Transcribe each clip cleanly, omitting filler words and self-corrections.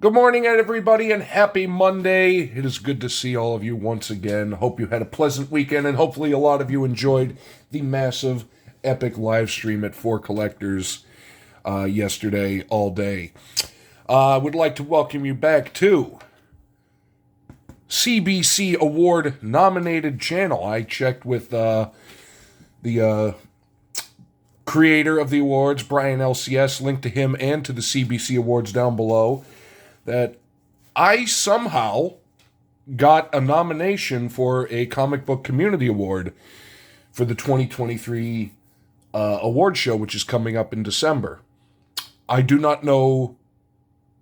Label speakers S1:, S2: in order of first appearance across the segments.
S1: Good morning, everybody, and happy Monday. It is good to see all of you once again. Hope you had a pleasant weekend, and hopefully a lot of you enjoyed the massive, epic live stream at Four Collectors yesterday all day. I would like to welcome you back to CBC Award nominated channel. I checked with the creator of the awards, Brian LCS, link to him and to the CBC Awards down below, that I somehow got a nomination for a comic book community award for the 2023 award show, which is coming up in December. I do not know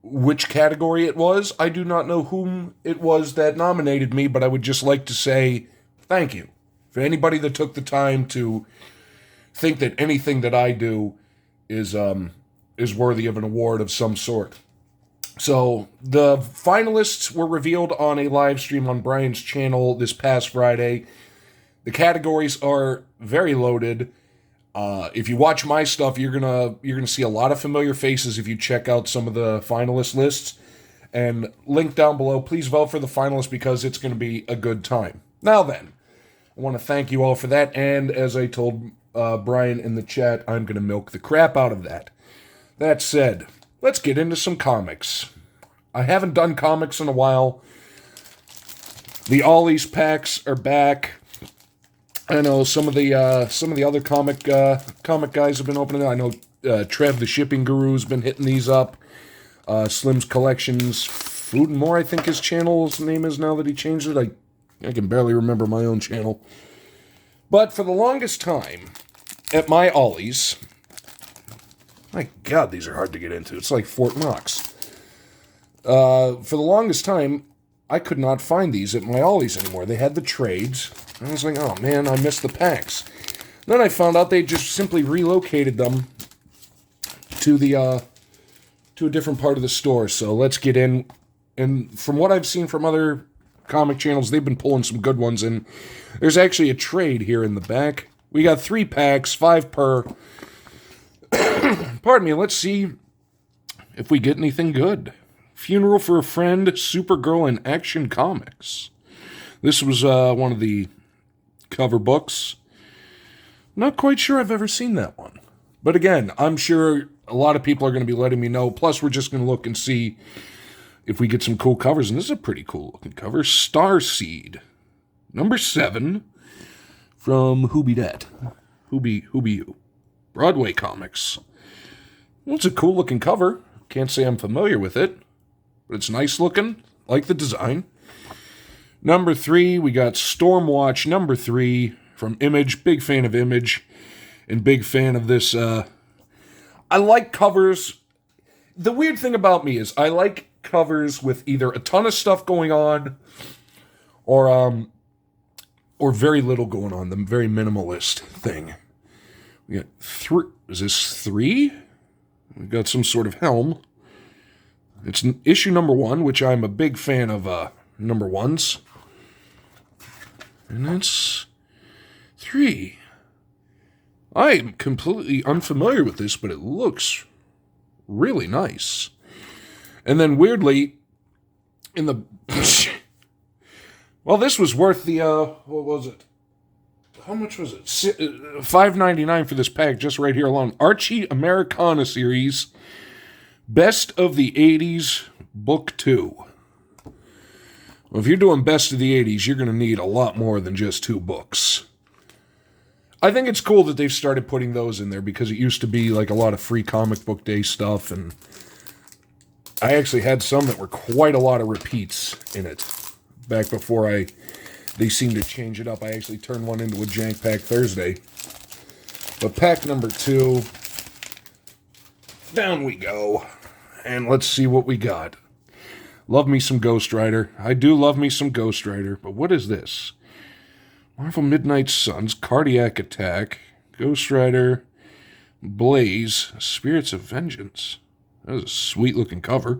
S1: which category it was. I do not know whom it was that nominated me, but I would just like to say thank you for anybody that took the time to think that anything that I do is worthy of an award of some sort. So the finalists were revealed on a live stream on Brian's channel this past Friday. The categories are very loaded. If you watch my stuff, you're gonna see a lot of familiar faces if you check out some of the finalist lists. And link down below. Please vote for the finalists because it's going to be a good time. Now then, I want to thank you all for that. And as I told Brian in the chat, I'm going to milk the crap out of that. That said, let's get into some comics. I haven't done comics in a while. The Ollie's packs are back. I know some of the other comic guys have been opening it. I know Trev, the shipping guru, has been hitting these up. Slim's Collections, Food and More, I think his channel's name is now that he changed it. I can barely remember my own channel. But for the longest time, at my Ollie's, my God, these are hard to get into. It's like Fort Knox. For the longest time, I could not find these at my Ollie's anymore. They had the trades. I was like, oh man, I missed the packs. Then I found out they just simply relocated them to a different part of the store. So let's get in. And from what I've seen from other comic channels, they've been pulling some good ones. And there's actually a trade here in the back. We got 3 packs, 5 per. Pardon me, let's see if we get anything good. Funeral for a Friend, Supergirl in Action Comics. This was one of the cover books. Not quite sure I've ever seen that one. But again, I'm sure a lot of people are going to be letting me know. Plus, we're just going to look and see if we get some cool covers. And this is a pretty cool looking cover. Starseed, number 7, from Who Be Dat? Who Be You? Broadway Comics. Well, it's a cool looking cover. Can't say I'm familiar with it, but it's nice looking. Like the design. Number 3, we got Stormwatch number 3 from Image. Big fan of Image and big fan of this. I like covers. The weird thing about me is I like covers with either a ton of stuff going on or very little going on. The very minimalist thing. We got 3. Is this 3? We got some sort of helm. It's issue number 1, which I'm a big fan of number 1s. And that's 3. I'm completely unfamiliar with this, but it looks really nice. And then weirdly, in the... well, this was worth the, what was it? How much was it? $5.99 for this pack, just right here alone. Archie Americana series, Best of the 80s, Book 2. Well, if you're doing Best of the 80s, you're going to need a lot more than just 2 books. I think it's cool that they've started putting those in there because it used to be like a lot of free comic book day stuff, and I actually had some that were quite a lot of repeats in it. Back before they seemed to change it up. I actually turned one into a Jank Pack Thursday. But pack number 2, down we go. And let's see what we got. Love me some Ghost Rider. I do love me some Ghost Rider. But what is this? Marvel Midnight Suns, Cardiac Attack, Ghost Rider, Blaze, Spirits of Vengeance. That was a sweet-looking cover.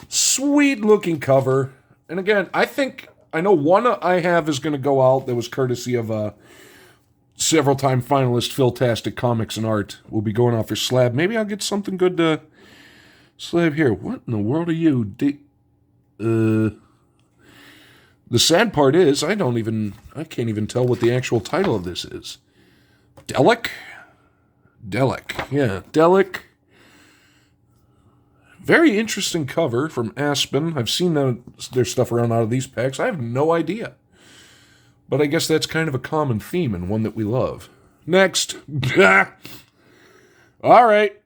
S1: Sweet-looking cover. And again, I know one I have is going to go out that was courtesy of several-time finalist Phil-tastic Comics and Art. Will be going out for slab. Maybe I'll get something good to Slave here. What in the world are you? The sad part is I can't even tell what the actual title of this is. Delic? Delic. Yeah, Delic. Very interesting cover from Aspen. I've seen their stuff around out of these packs. I have no idea. But I guess that's kind of a common theme and one that we love. Next. All right.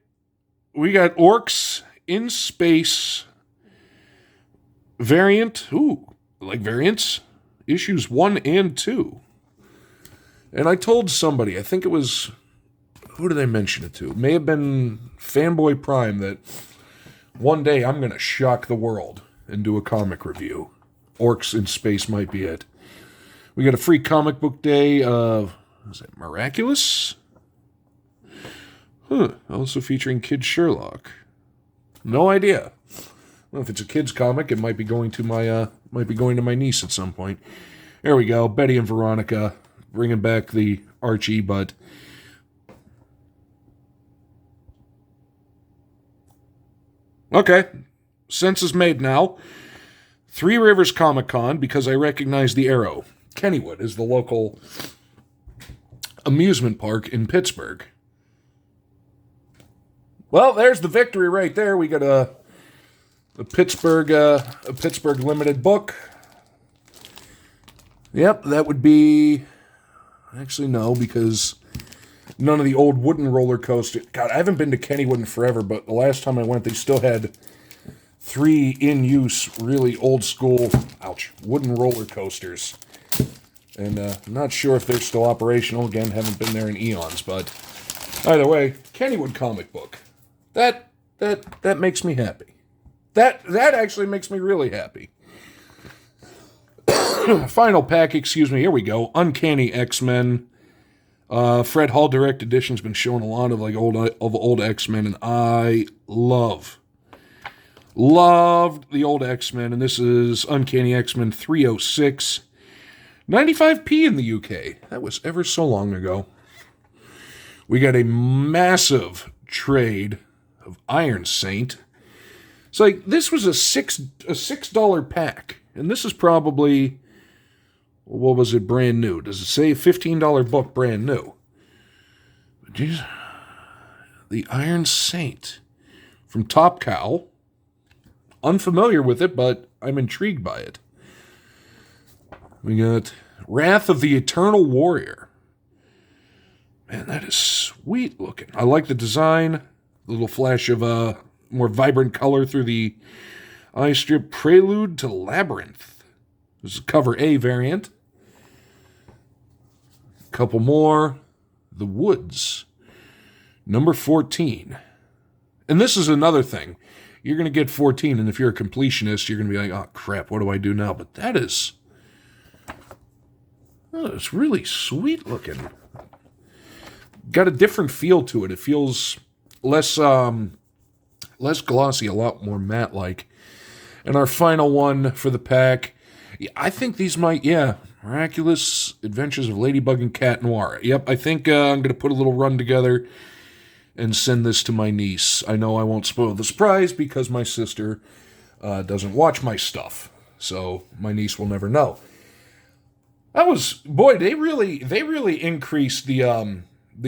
S1: We got Orcs in Space variant. Ooh, I like variants. Issues 1 and 2. And I told somebody, I think it was, who did I mention it to? It may have been Fanboy Prime, that one day I'm going to shock the world and do a comic review. Orcs in Space might be it. We got a free comic book day of, is it Miraculous? Also featuring Kid Sherlock. No idea. Well, if it's a kid's comic, it might be going to my niece at some point. There we go. Betty and Veronica bringing back the Archie, but okay. Sense is made now. Three Rivers Comic Con, because I recognize the arrow. Kennywood is the local amusement park in Pittsburgh. Well, there's the victory right there. We got a Pittsburgh limited book. Yep, that would be, actually no, because none of the old wooden roller coasters. God, I haven't been to Kennywood in forever, but the last time I went, they still had 3 in-use, really old-school, wooden roller coasters. And I'm not sure if they're still operational. Again, haven't been there in eons, but either way, Kennywood comic book. That makes me happy. That actually makes me really happy. Final pack, excuse me. Here we go. Uncanny X-Men. Fred Hall Direct Edition's been showing a lot of old X-Men, and I loved the old X-Men, and this is Uncanny X-Men 306. 95p in the UK. That was ever so long ago. We got a massive trade of Iron Saint. It's like, this was a $6 pack, and this is probably, what was it, brand new? Does it say $15 book brand new? Jeez. The Iron Saint from Top Cow. Unfamiliar with it, but I'm intrigued by it. We got Wrath of the Eternal Warrior. Man, that is sweet looking. I like the design. A little flash of more vibrant color through the eye strip. Prelude to Labyrinth. This is cover A variant. A couple more. The Woods. Number 14. And this is another thing. You're going to get 14, and if you're a completionist, you're going to be like, oh, crap, what do I do now? But that is... oh, it's really sweet looking. Got a different feel to it. It feels less glossy, a lot more matte-like. And our final one for the pack, I think these might, Miraculous Adventures of Ladybug and Cat Noir. Yep, I think I'm going to put a little run together and send this to my niece. I know I won't spoil the surprise because my sister doesn't watch my stuff, so my niece will never know. That was, boy, they really increased the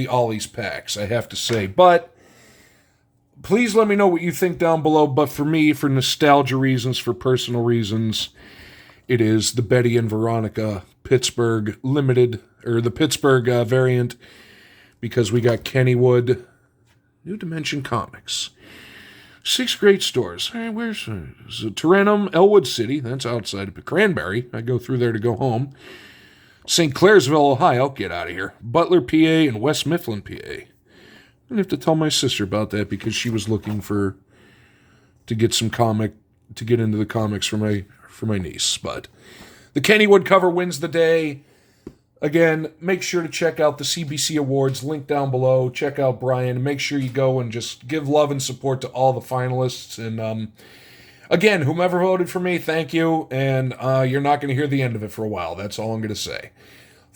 S1: Ollie's packs, I have to say. But please let me know what you think down below. But for me, for nostalgia reasons, for personal reasons, it is the Betty and Veronica Pittsburgh limited, or the Pittsburgh variant, because we got Kennywood, New Dimension Comics. 6 great stores. All right, where's Tarentum, Elwood City, that's outside of Cranberry. I go through there to go home. St. Clairsville, Ohio, get out of here. Butler, PA, and West Mifflin, PA. I have to tell my sister about that because she was looking to get into the comics for my niece. But the Kennywood cover wins the day. Again, make sure to check out the CBC Awards, link down below. Check out Brian. Make sure you go and just give love and support to all the finalists. And again, whomever voted for me, thank you. And you're not going to hear the end of it for a while. That's all I'm going to say.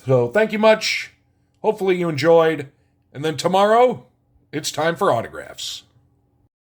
S1: So thank you much. Hopefully you enjoyed. And then tomorrow, it's time for autographs.